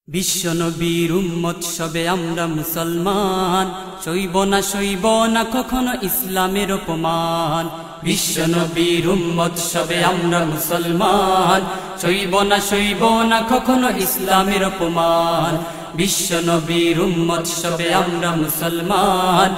বিশ্বনবীর উম্মত সবে আমরা মুসলমান, সইব না কখনো ইসলামের অপমান। বিশ্বনবীর উম্মত সবে আমরা মুসলমান, সইব না কখনো ইসলামের অপমান। বিশ্বনবীর উম্মত সবে আমরা মুসলমান,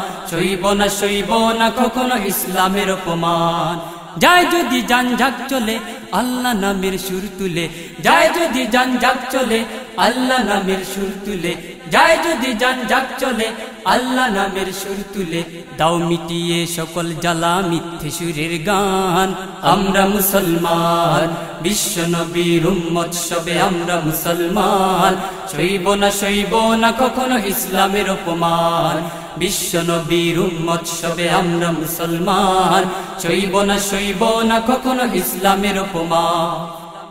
সইব না কখনো ইসলামের অপমান। যায় যদি জান ঝাক চলে আল্লাহ নামের সুর তুলে, যায় যদি জান ঝাক চলে আল্লাহ নামের সুর তুলে, যায় যদি জান ঝাক চলে আল্লাহ নামের সুর তুলে। দাও মিটিয়ে সকল জ্বালা মিথ্যে সুরের গান, আমরা মুসলমান। বিশ্বনবীর উম্মত সবে আমরা মুসলমান, সইব না কখনো ইসলামের অপমান। বিশ্বনবীর উম্মত সবে আমরা মুসলমান, সইব না কখনো ইসলামের অপমান।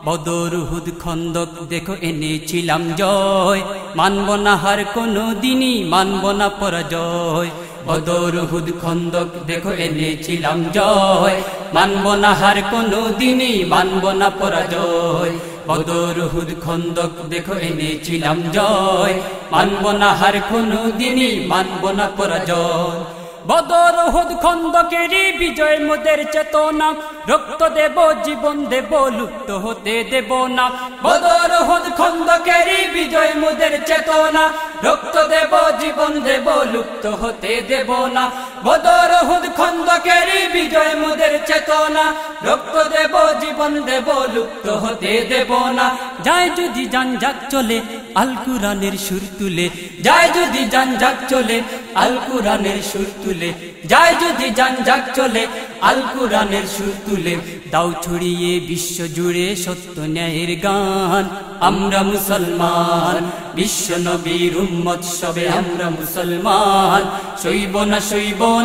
বদর উহুদ খন্দক দেখো এনেছিলাম জয়, মানব না হার কোনো দিনই, মানব না পরাজয়। বদর উহুদ খন্দক দেখো এনেছিলাম জয়, মানব না হার কোনো দিনই, মানব না পরাজয়। বদর উহুদ খন্দক দেখো এনেছিলাম জয়, মানব না হার কোনো দিনই, মানব না পরাজয়। বদর উহুদ খন্দকেরই বিজয় মোদের চেতনা, রক্ত দেব জীবন দেব লুপ্ত হতে দেব না। বদর উহুদ খন্দকেরই বিজয় মোদের চেতনা, রক্ত দেব জীবন দেব লুপ্ত হতে দেব না। বদর উহুদ খন্দকেরই বিজয় মোদের চেতনা, রক্ত দেব জীবন দেব লুপ্ত হতে দেব না। যায় যদি জান ঝাক চলে আল কুরআনের সুর তুলে, যায় যদি জান ঝাক চলে আল কুরআনের সুর তুলে, যায় যদি জান ঝাক চলে আল কুরআনের সুর তুলে। দাও ছড়িয়ে বিশ্ব জুড়ে সত্য ন্যায়ের গান, আমরা মুসলমান। বিশ্বনবীর উম্মত সবে আমরা মুসলমান, সইব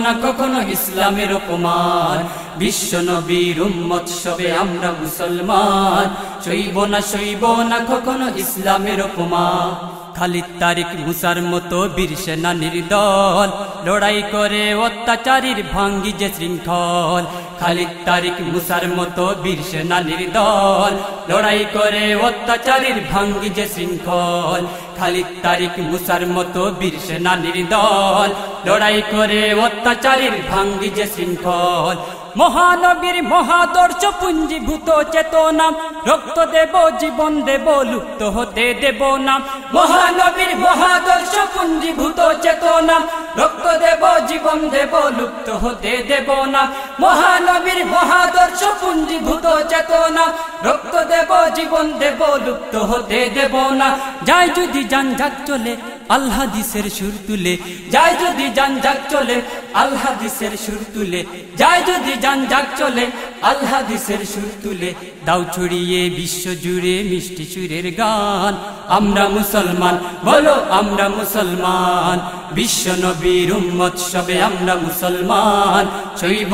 না কখনো ইসলামের অপমান। বিশ্বনবীর উম্মত সবে আমরা মুসলমান, সইব না কখনো ইসলামের অপমান। খালিদ তারিক মুসার মতো বীর সেনানীর দল, লড়াই করে অত্যাচারীর ভাঙ্গি যে শৃঙ্খল। খালিদ তারিক মুসার মতো বীর সেনানীর দল, লড়াই করে অত্যাচারীর ভাঙ্গি যে শৃঙ্খল। খালিদ তারিক মুসার মতো বীর সেনানীর দল, লড়াই করে অত্যাচারীর ভাঙ্গি যে শৃঙ্খল। মহানবীর মহাদর্শ পুঞ্জীভূত চেতনা, রক্ত দেব জীবন দেব লুপ্ত হতে দেব না। মহানবীর মহাদর্শ পুঞ্জীভূত চেতনা, রক্ত দেব জীবন দেব লুপ্ত হতে দেব না। মহানবীর মহাদর্শ পুঞ্জীভূত চেতনা, রক্ত দেব জীবন দেব লুপ্ত হতে দেব না। যায় যদি জান ঝাক চলে আল হাদিসের সুর তুলে, যায় যদি জান ঝাক চলে আল হাদিসের সুর তুলে, যায় যদি জান ঝাক চলে আল হাদিসের সুর তুলে। দাও ছড়িয়ে বিশ্ব জুড়ে মিষ্টি সুরের গান, আমরা মুসলমান, বলো আমরা মুসলমান। বিশ্বনবীর উম্মত সবে আমরা মুসলমান, সইব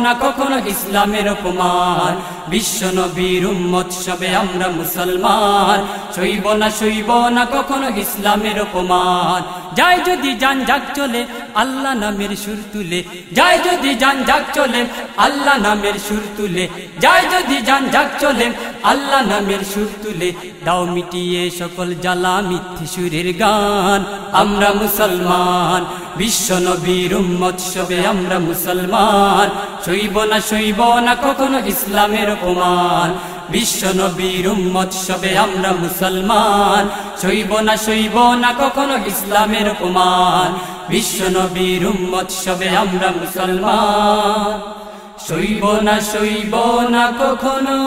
না কখনো ইসলামের অপমান। বিশ্বনবীর উম্মত সবে আমরা মুসলমান, সইব না কখনো ইসলামের অপমান। যায় যদি জান ঝাক চলে আল্লাহ নামের সুর তুলে, যায় যদি জান ঝাক চলে আল্লাহ নামের সুর তুলে, যায় যদি জান ঝাক চলে আল্লাহ নামের সুর তুলে। দাও মিটিয়ে সকল জ্বালা মিথ্যে সুরের গান, আমরা মুসলমান। বিশ্বনবীর উম্মত সবে আমরা মুসলমান, সইব না কখনো ইসলামের অপমান। বিশ্বনবীর উম্মত সবে আমরা মুসলমান, সইব না কখনো ইসলামের অপমান। বিশ্বনবীর উম্মত সবে আমরা মুসলমান, সইব না কখনো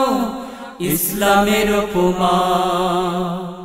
ইসলামের অপমান।